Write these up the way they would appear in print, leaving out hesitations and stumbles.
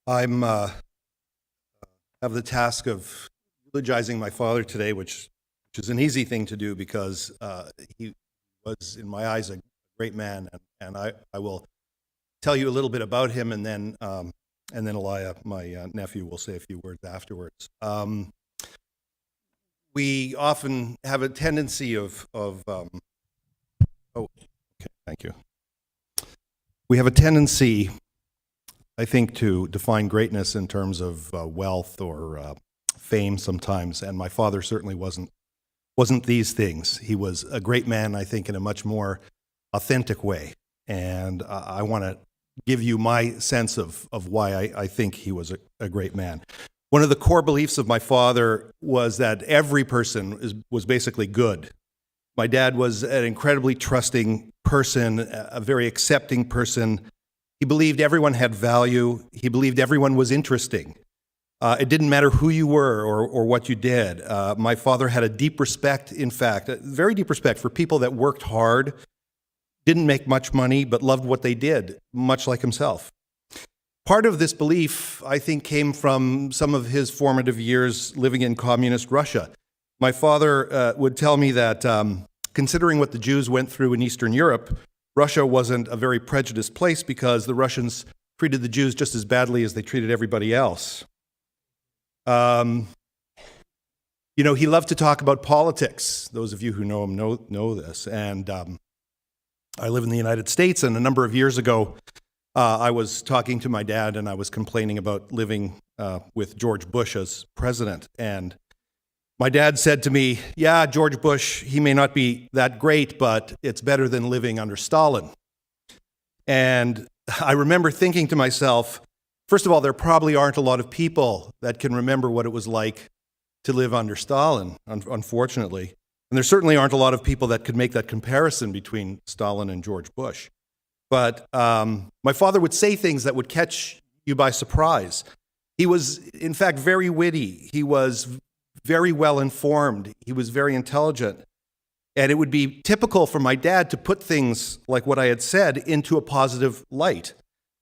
I'm have the task of eulogizing my father today, which is an easy thing to do because he was, in my eyes, a great man, and I will tell you a little bit about him, and then Elia, my nephew, will say a few words afterwards. We often have a tendency thank you. We have a tendency, I think, to define greatness in terms of wealth or fame sometimes, and my father certainly wasn't these things. He was a great man, I think, in a much more authentic way, and I want to give you my sense of why I think he was a great man. One of the core beliefs of my father was that every person was basically good. My dad was an incredibly trusting person, a very accepting person. He believed everyone had value. He believed everyone was interesting. It didn't matter who you were or what you did. My father had a deep respect, in fact, a very deep respect for people that worked hard, didn't make much money, but loved what they did, much like himself. Part of this belief, I think, came from some of his formative years living in communist Russia. My father would tell me that considering what the Jews went through in Eastern Europe, Russia wasn't a very prejudiced place because the Russians treated the Jews just as badly as they treated everybody else. He loved to talk about politics. Those of you who know him know this. And I live in the United States, and a number of years ago, I was talking to my dad, and I was complaining about living with George Bush as president. And my dad said to me, "Yeah, George Bush, he may not be that great, but it's better than living under Stalin." And I remember thinking to myself, first of all, there probably aren't a lot of people that can remember what it was like to live under Stalin, unfortunately. And there certainly aren't a lot of people that could make that comparison between Stalin and George Bush. But my father would say things that would catch you by surprise. He was, in fact, very witty. He was very well informed. He was very intelligent. And it would be typical for my dad to put things like what I had said into a positive light.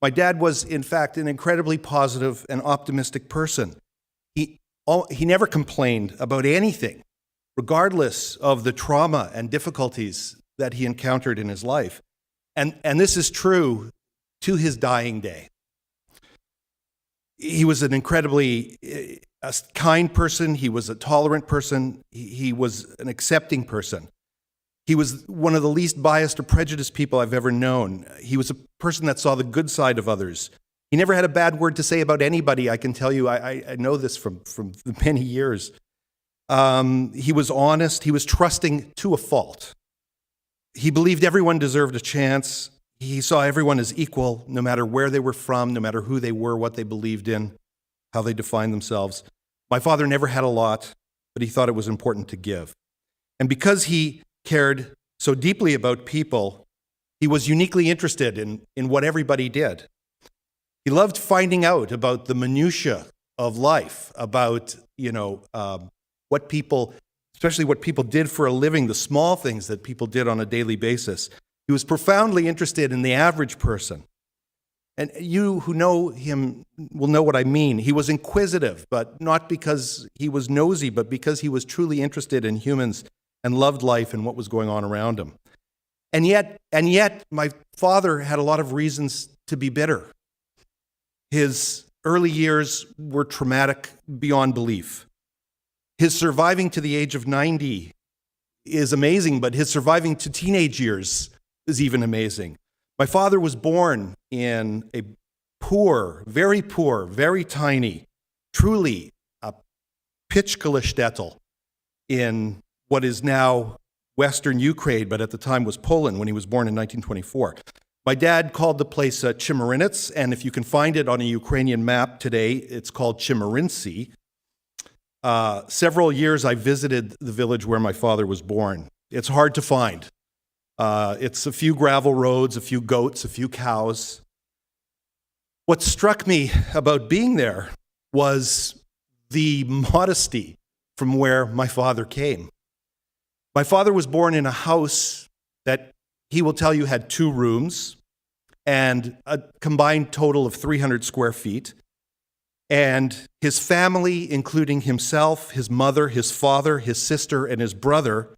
My dad was, in fact, an incredibly positive and optimistic person. He never complained about anything, regardless of the trauma and difficulties that he encountered in his life. And this is true to his dying day. He was an incredibly kind person. He was a tolerant person. He was an accepting person. He was one of the least biased or prejudiced people I've ever known. He was a person that saw the good side of others. He never had a bad word to say about anybody, I can tell you. I know this from many years. He was honest. He was trusting to a fault. He believed everyone deserved a chance. He saw everyone as equal, no matter where they were from, no matter who they were, what they believed in, how they defined themselves. My father never had a lot, but he thought it was important to give. And because he cared so deeply about people, he was uniquely interested in what everybody did. He loved finding out about the minutiae of life, about what people, especially what people did for a living, the small things that people did on a daily basis. He was profoundly interested in the average person. And you who know him will know what I mean. He was inquisitive, but not because he was nosy, but because he was truly interested in humans and loved life and what was going on around him. And yet, my father had a lot of reasons to be bitter. His early years were traumatic beyond belief. His surviving to the age of 90 is amazing, but his surviving to teenage years is even amazing. My father was born in a poor, very tiny, truly a pitchkele shtetl in what is now Western Ukraine, but at the time was Poland when he was born in 1924. My dad called the place Chemerinets, and if you can find it on a Ukrainian map today, it's called Chemerinsy. Several years I visited the village where my father was born. It's hard to find. It's a few gravel roads, a few goats, a few cows. What struck me about being there was the modesty from where my father came. My father was born in a house that he will tell you had 2 rooms and a combined total of 300 square feet. And his family, including himself, his mother, his father, his sister, and his brother,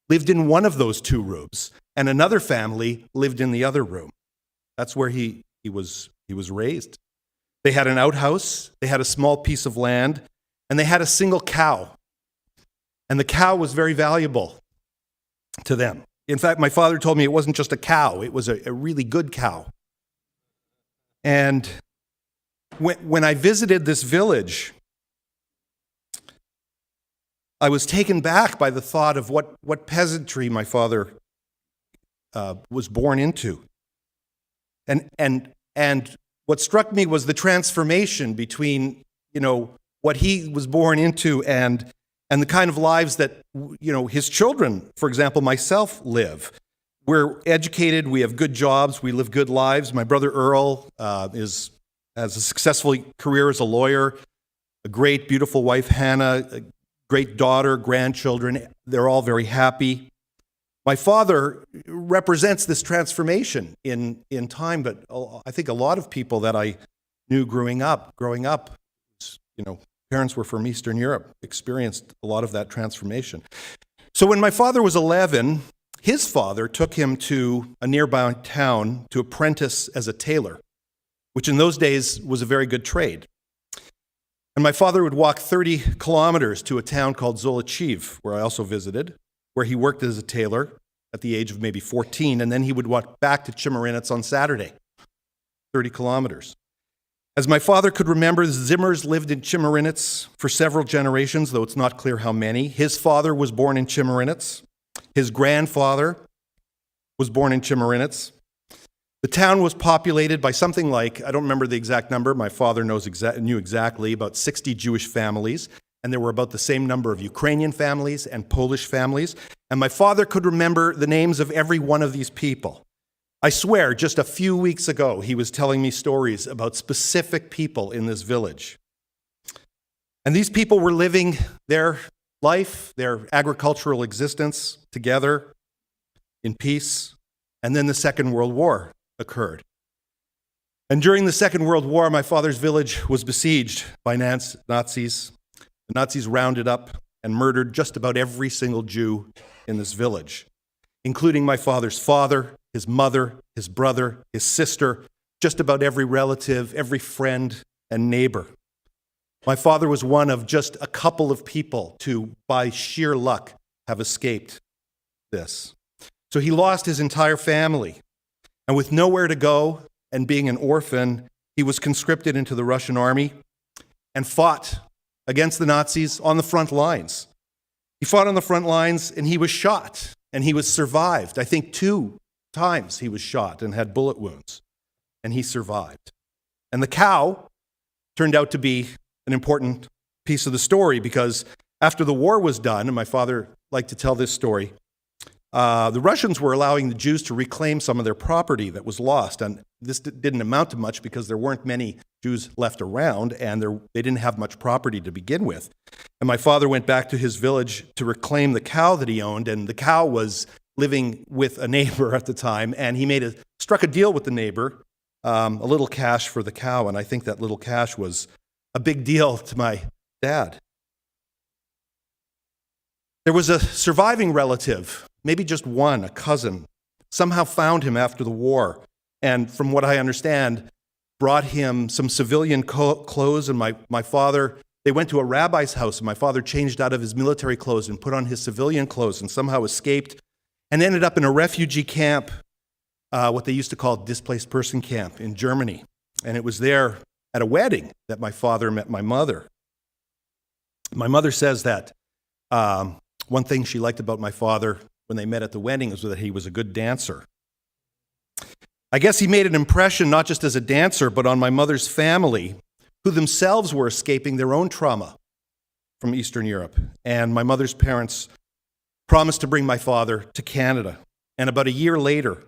lived in one of those two rooms, and another family lived in the other room. That's where he was raised. They had an outhouse, they had a small piece of land, and they had a single cow. And the cow was very valuable to them. In fact, my father told me it wasn't just a cow, it was a really good cow. And when I visited this village, I was taken back by the thought of what peasantry my father was born into. And what struck me was the transformation between, what he was born into and the kind of lives that, his children, for example, myself, live. We're educated, we have good jobs, we live good lives. My brother Earl has a successful career as a lawyer, a great, beautiful wife, Hannah, a great daughter, grandchildren. They're all very happy. My father represents this transformation in time, but I think a lot of people that I knew growing up, parents were from Eastern Europe, experienced a lot of that transformation. So when my father was 11, his father took him to a nearby town to apprentice as a tailor, which in those days was a very good trade. And my father would walk 30 kilometers to a town called Zolochiv, where I also visited, where he worked as a tailor at the age of maybe 14, and then he would walk back to Chemarinets on Saturday, 30 kilometers. As my father could remember, the Zimmers lived in Chemarinets for several generations, though it's not clear how many. His father was born in Chemarinets. His grandfather was born in Chemarinets. The town was populated by something like, I don't remember the exact number, my father knew exactly, about 60 Jewish families, and there were about the same number of Ukrainian families and Polish families, and my father could remember the names of every one of these people. I swear, just a few weeks ago, he was telling me stories about specific people in this village. And these people were living their life, their agricultural existence together in peace, and then the Second World War occurred. And during the Second World War, my father's village was besieged by Nazis. The Nazis rounded up and murdered just about every single Jew in this village, including my father's father, his mother, his brother, his sister, just about every relative, every friend and neighbor. My father was one of just a couple of people to, by sheer luck, have escaped this. So he lost his entire family. And with nowhere to go and being an orphan, he was conscripted into the Russian army and fought against the Nazis on the front lines. He fought on the front lines and he was shot and he was survived. I think 2 times he was shot and had bullet wounds and he survived. And the cow turned out to be an important piece of the story because after the war was done, and my father liked to tell this story, the Russians were allowing the Jews to reclaim some of their property that was lost. And this didn't amount to much because there weren't many Jews left around and they didn't have much property to begin with. And my father went back to his village to reclaim the cow that he owned, and the cow was living with a neighbor at the time, and he struck a deal with the neighbor, a little cash for the cow, and I think that little cash was a big deal to my dad. There was a surviving relative, maybe just one, a cousin, somehow found him after the war, and from what I understand, brought him some civilian clothes, and my father, they went to a rabbi's house, and my father changed out of his military clothes and put on his civilian clothes and somehow escaped and ended up in a refugee camp, what they used to call displaced person camp in Germany. And it was there at a wedding that my father met my mother. My mother says that one thing she liked about my father when they met at the wedding was that he was a good dancer. I guess he made an impression not just as a dancer, but on my mother's family, who themselves were escaping their own trauma from Eastern Europe. And my mother's parents promised to bring my father to Canada. And about a year later,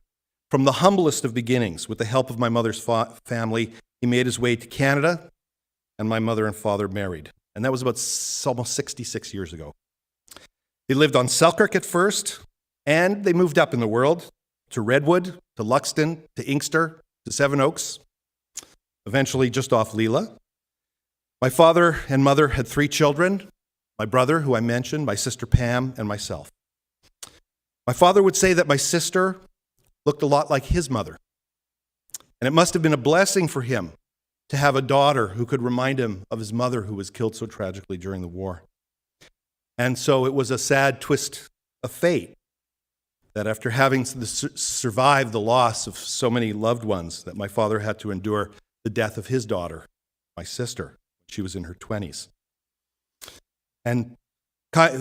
from the humblest of beginnings, with the help of my mother's family, he made his way to Canada, and my mother and father married. And that was about almost 66 years ago. They lived on Selkirk at first, and they moved up in the world to Redwood, to Luxton, to Inkster, to Seven Oaks, eventually just off Leela. My father and mother had 3 children, my brother, who I mentioned, my sister Pam, and myself. My father would say that my sister looked a lot like his mother, and it must have been a blessing for him to have a daughter who could remind him of his mother who was killed so tragically during the war. And so it was a sad twist of fate that after having survived the loss of so many loved ones, that my father had to endure the death of his daughter, my sister. She was in her 20s. And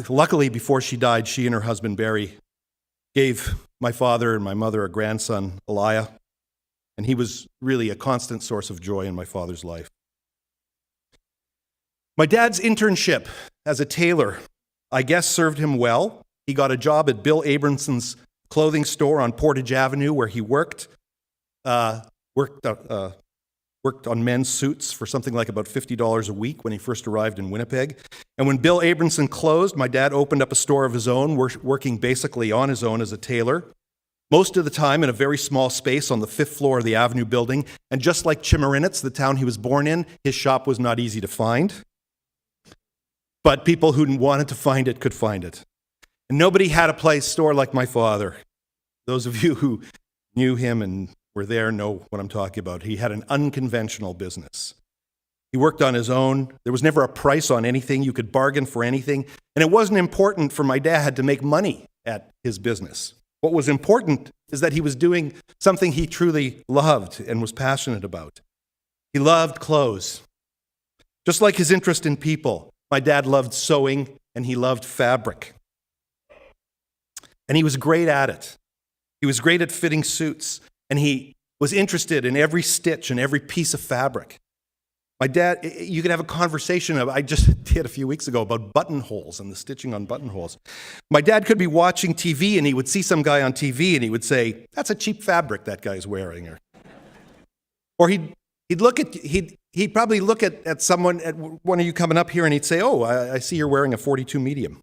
luckily, before she died, she and her husband, Barry, gave my father and my mother a grandson, Eliah, and he was really a constant source of joy in my father's life. My dad's internship as a tailor, I guess, served him well. He got a job at Bill Abronson's clothing store on Portage Avenue, where he worked on men's suits for something like about $50 a week when he first arrived in Winnipeg. And when Bill Abronson closed, my dad opened up a store of his own, working basically on his own as a tailor, most of the time in a very small space on the 5th floor of the Avenue building. And just like Chemerinnits, the town he was born in, his shop was not easy to find. But people who wanted to find it could find it. And nobody had a store like my father. Those of you who knew him and were there know what I'm talking about. He had an unconventional business. He worked on his own. There was never a price on anything. You could bargain for anything. And it wasn't important for my dad to make money at his business. What was important is that he was doing something he truly loved and was passionate about. He loved clothes. Just like his interest in people, my dad loved sewing and he loved fabric. And he was great at it. He was great at fitting suits, and he was interested in every stitch and every piece of fabric. My dad, you could have a conversation I just did a few weeks ago about buttonholes and the stitching on buttonholes. My dad could be watching TV and he would see some guy on TV and he would say, "That's a cheap fabric that guy's wearing." Or he'd probably look at someone, at one of you coming up here, and he'd say, "Oh, I see you're wearing a 42 medium."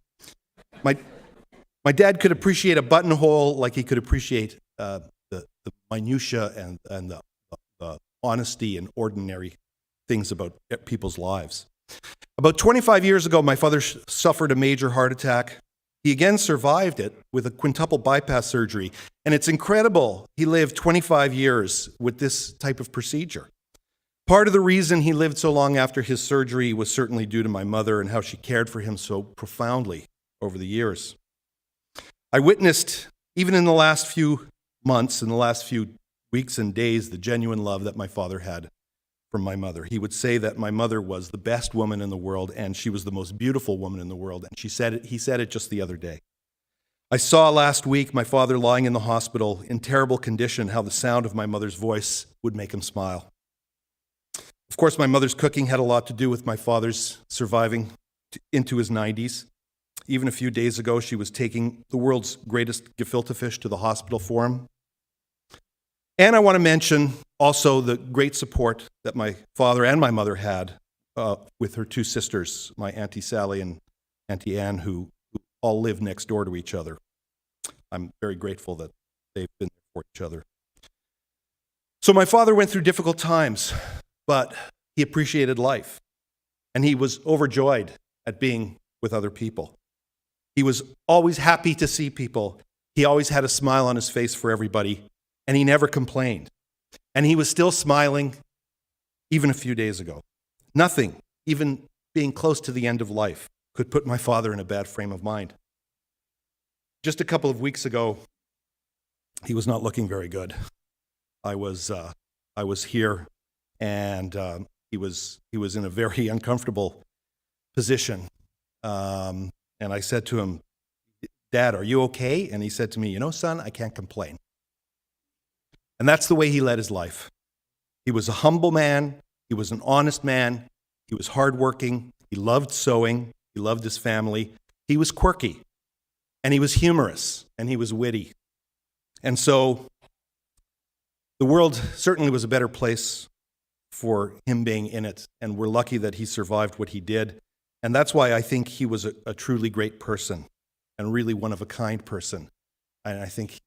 My dad could appreciate a buttonhole like he could appreciate the minutia and the honesty and ordinary things about people's lives. About 25 years ago, my father suffered a major heart attack. He again survived it with a quintuple bypass surgery, and it's incredible he lived 25 years with this type of procedure. Part of the reason he lived so long after his surgery was certainly due to my mother and how she cared for him so profoundly over the years. I witnessed, even in the last few months, in the last few weeks and days, the genuine love that my father had from my mother. He would say that my mother was the best woman in the world, and she was the most beautiful woman in the world, and he said it just the other day. I saw last week my father lying in the hospital in terrible condition, how the sound of my mother's voice would make him smile. Of course, my mother's cooking had a lot to do with my father's surviving into his 90s. Even a few days ago, she was taking the world's greatest gefilte fish to the hospital for him. And I want to mention also the great support that my father and my mother had with her 2 sisters, my Auntie Sally and Auntie Anne, who all live next door to each other. I'm very grateful that they've been there for each other. So my father went through difficult times, but he appreciated life, and he was overjoyed at being with other people. He was always happy to see people. He always had a smile on his face for everybody, and he never complained. And he was still smiling even a few days ago. Nothing, even being close to the end of life, could put my father in a bad frame of mind. Just a couple of weeks ago, he was not looking very good. I was here, and he was in a very uncomfortable position. And I said to him, "Dad, are you okay?" And he said to me, "You know, son, I can't complain." And that's the way he led his life. He was a humble man. He was an honest man. He was hardworking. He loved sewing. He loved his family. He was quirky. And he was humorous. And he was witty. And so the world certainly was a better place for him being in it. And we're lucky that he survived what he did. And that's why I think he was a truly great person and really one of a kind person. And I think